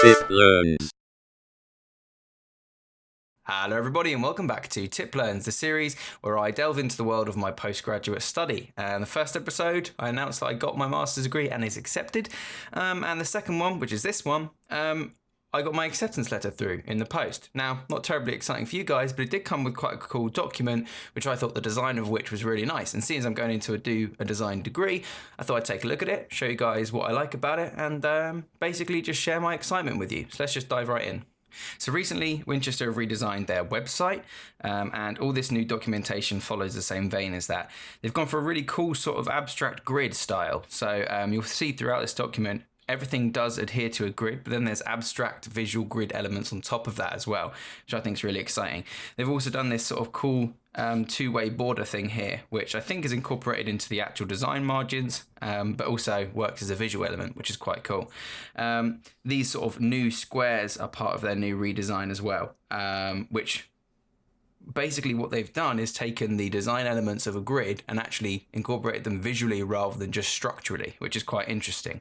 TipLearns. Hello everybody and welcome back to TipLearns, the series where I delve into the world of my postgraduate study. And the first episode, I announced that I got my master's degree and is accepted. And the second one, which is this one, I got my acceptance letter through in the post. Now, not terribly exciting for you guys, but it did come with quite a cool document, which I thought the design of which was really nice. And seeing as I'm going into do a design degree, I thought I'd take a look at it, show you guys what I like about it, and basically just share my excitement with you. So let's just dive right in. So recently, Winchester have redesigned their website, and all this new documentation follows the same vein as that. They've gone for a really cool sort of abstract grid style. So you'll see throughout this document, everything does adhere to a grid, but then there's abstract visual grid elements on top of that as well, which I think is really exciting. They've also done this sort of cool two-way border thing here, which I think is incorporated into the actual design margins, but also works as a visual element, which is quite cool. These sort of new squares are part of their new redesign as well, which basically what they've done is taken the design elements of a grid and actually incorporated them visually rather than just structurally, which is quite interesting.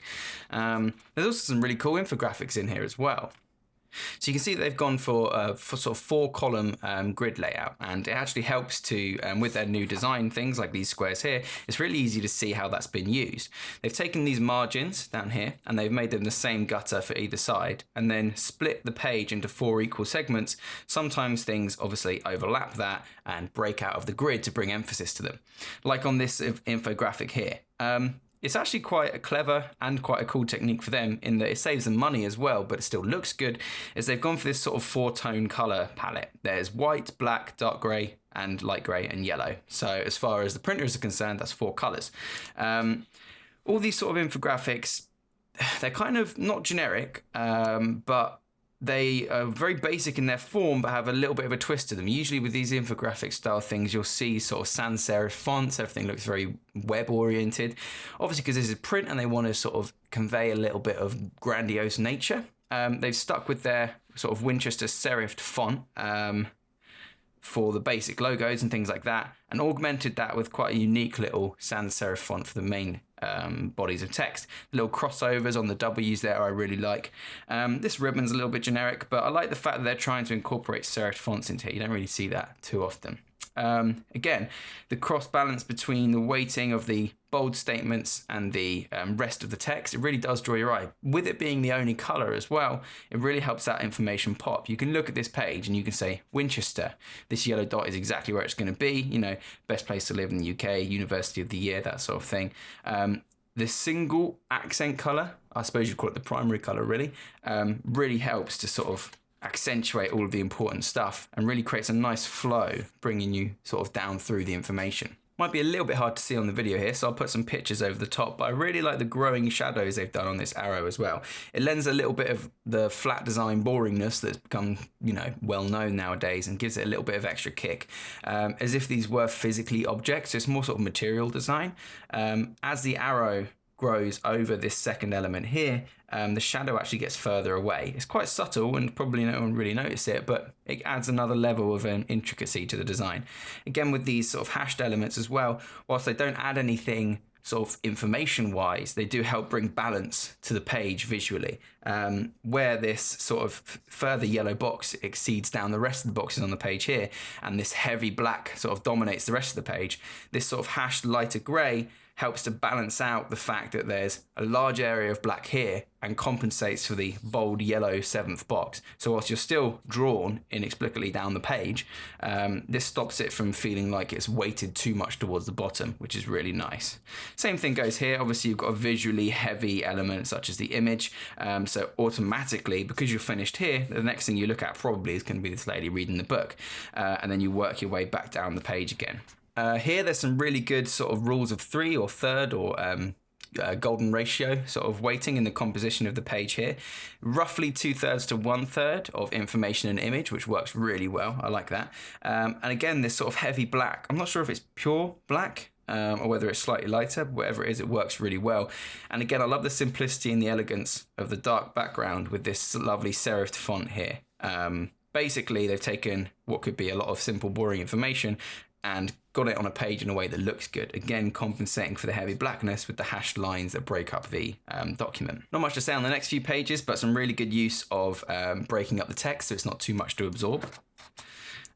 There's also some really cool infographics in here as well. So you can see that they've gone for sort of 4-column grid layout, and it actually helps to, with their new design things like these squares here, it's really easy to see how that's been used. They've taken these margins down here and they've made them the same gutter for either side and then split the page into 4 equal segments. Sometimes things obviously overlap that and break out of the grid to bring emphasis to them. Like on this infographic here. It's actually quite a clever and quite a cool technique for them in that it saves them money as well, but it still looks good, as they've gone for this sort of 4-tone color palette. There's white, black, dark gray, and light gray and yellow. So as far as the printers are concerned, that's 4 colors. All these sort of infographics, they're kind of not generic, but they are very basic in their form, but have a little bit of a twist to them. Usually with these infographic style things, you'll see sort of sans serif fonts. Everything looks very web oriented. Obviously, because this is print and they want to sort of convey a little bit of grandiose nature. They've stuck with their sort of Winchester serifed font for the basic logos and things like that, and augmented that with quite a unique little sans serif font for the main bodies of text. Little crossovers on the W's there I really like. This ribbon's a little bit generic, but I like the fact that they're trying to incorporate serif fonts into here. You don't really see that too often. Again, the cross balance between the weighting of the bold statements and the rest of the text, it really does draw your eye. With it being the only color as well, it really helps that information pop. You can look at this page and you can say Winchester. This yellow dot is exactly where it's going to be. You know, best place to live in the UK, University of the Year, that sort of thing. This single accent color, I suppose you'd call it the primary color really, really helps to sort of accentuate all of the important stuff and really creates a nice flow, bringing you sort of down through the information. Might be a little bit hard to see on the video here, so I'll put some pictures over the top, but I really like the growing shadows they've done on this arrow as well. It lends a little bit of the flat design boringness that's become, you know, well known nowadays, and gives it a little bit of extra kick, as if these were physically objects. So it's more sort of material design. As the arrow grows over this second element here, the shadow actually gets further away. It's quite subtle and probably no one really notice it, but it adds another level of intricacy to the design. Again, with these sort of hashed elements as well, whilst they don't add anything sort of information wise, they do help bring balance to the page visually. Where this sort of further yellow box exceeds down the rest of the boxes on the page here, and this heavy black sort of dominates the rest of the page, this sort of hashed lighter grey helps to balance out the fact that there's a large area of black here and compensates for the bold yellow 7th box. So whilst you're still drawn inexplicably down the page, this stops it from feeling like it's weighted too much towards the bottom, which is really nice. Same thing goes here. Obviously, you've got a visually heavy element such as the image. So automatically, because you're finished here, the next thing you look at probably is going to be this lady reading the book. And then you work your way back down the page again. Here, there's some really good sort of rules of 3 or third or golden ratio sort of weighting in the composition of the page here. Roughly 2/3 to 1/3 of information and image, which works really well. I like that. And again, this sort of heavy black. I'm not sure if it's pure black or whether it's slightly lighter. Whatever it is, it works really well. And again, I love the simplicity and the elegance of the dark background with this lovely serifed font here. Basically, they've taken what could be a lot of simple, boring information and got it on a page in a way that looks good. Again, compensating for the heavy blackness with the hashed lines that break up the document. Not much to say on the next few pages, but some really good use of breaking up the text so it's not too much to absorb.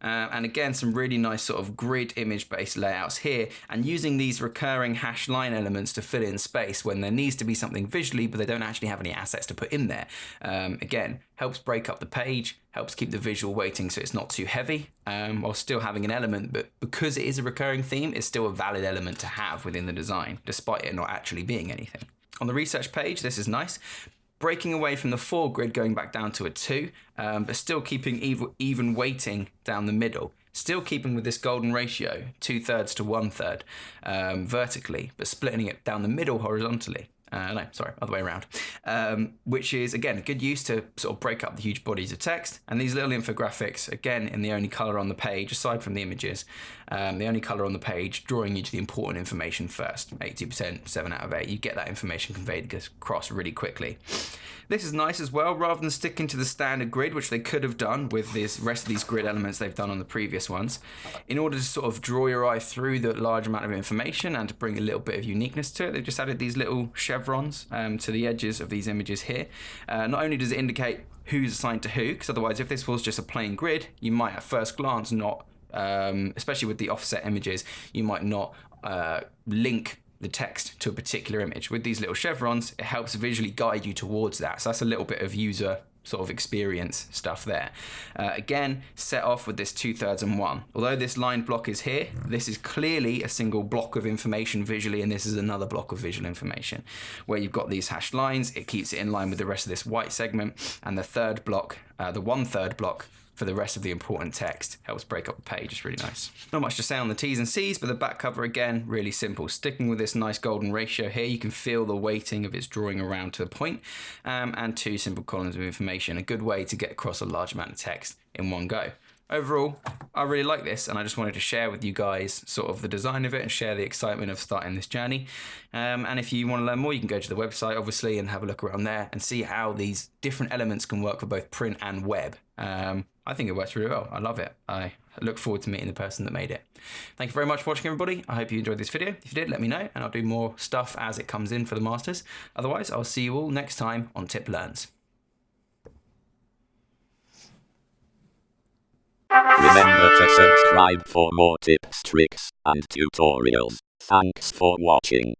And again, some really nice sort of grid image-based layouts here, and using these recurring hash line elements to fill in space when there needs to be something visually, but they don't actually have any assets to put in there. Again, helps break up the page, helps keep the visual weighting so it's not too heavy, while still having an element, but because it is a recurring theme, it's still a valid element to have within the design, despite it not actually being anything. On the research page, this is nice. Breaking away from the 4 grid, going back down to a 2, but still keeping even weighting down the middle. Still keeping with this golden ratio, 2/3 to 1/3 vertically, but splitting it down the middle horizontally. No, sorry, other way around. Which is, again, a good use to sort of break up the huge bodies of text. And these little infographics, again, in the only color on the page, aside from the images, the only color on the page, drawing you to the important information first. 80%, 7 out of 8. You get that information conveyed across really quickly. This is nice as well, rather than sticking to the standard grid, which they could have done with this rest of these grid elements they've done on the previous ones. In order to sort of draw your eye through the large amount of information and to bring a little bit of uniqueness to it, they've just added these little chevrons to the edges of these images here. Not only does it indicate who's assigned to who, because otherwise if this was just a plain grid, you might at first glance not, especially with the offset images, you might not link the text to a particular image. With these little chevrons, it helps visually guide you towards that. So that's a little bit of user sort of experience stuff there. Again, set off with this 2/3 and 1. Although this lined block is here, this is clearly a single block of information visually, and this is another block of visual information. Where you've got these hashed lines, it keeps it in line with the rest of this white segment, and the third block, the 1/3 block, for the rest of the important text. Helps break up the page, it's really nice. Not much to say on the T's and C's, but the back cover, again, really simple. Sticking with this nice golden ratio here, you can feel the weighting of its drawing around to the point, and 2 simple columns of information. A good way to get across a large amount of text in one go. Overall, I really like this, and I just wanted to share with you guys sort of the design of it and share the excitement of starting this journey. And if you want to learn more, you can go to the website, obviously, and have a look around there and see how these different elements can work for both print and web. I think it works really well. I love it. I look forward to meeting the person that made it. Thank you very much for watching, everybody. I hope you enjoyed this video. If you did, let me know, and I'll do more stuff as it comes in for the masters. Otherwise, I'll see you all next time on TipLearns. Remember to subscribe for more tips, tricks, and tutorials. Thanks for watching.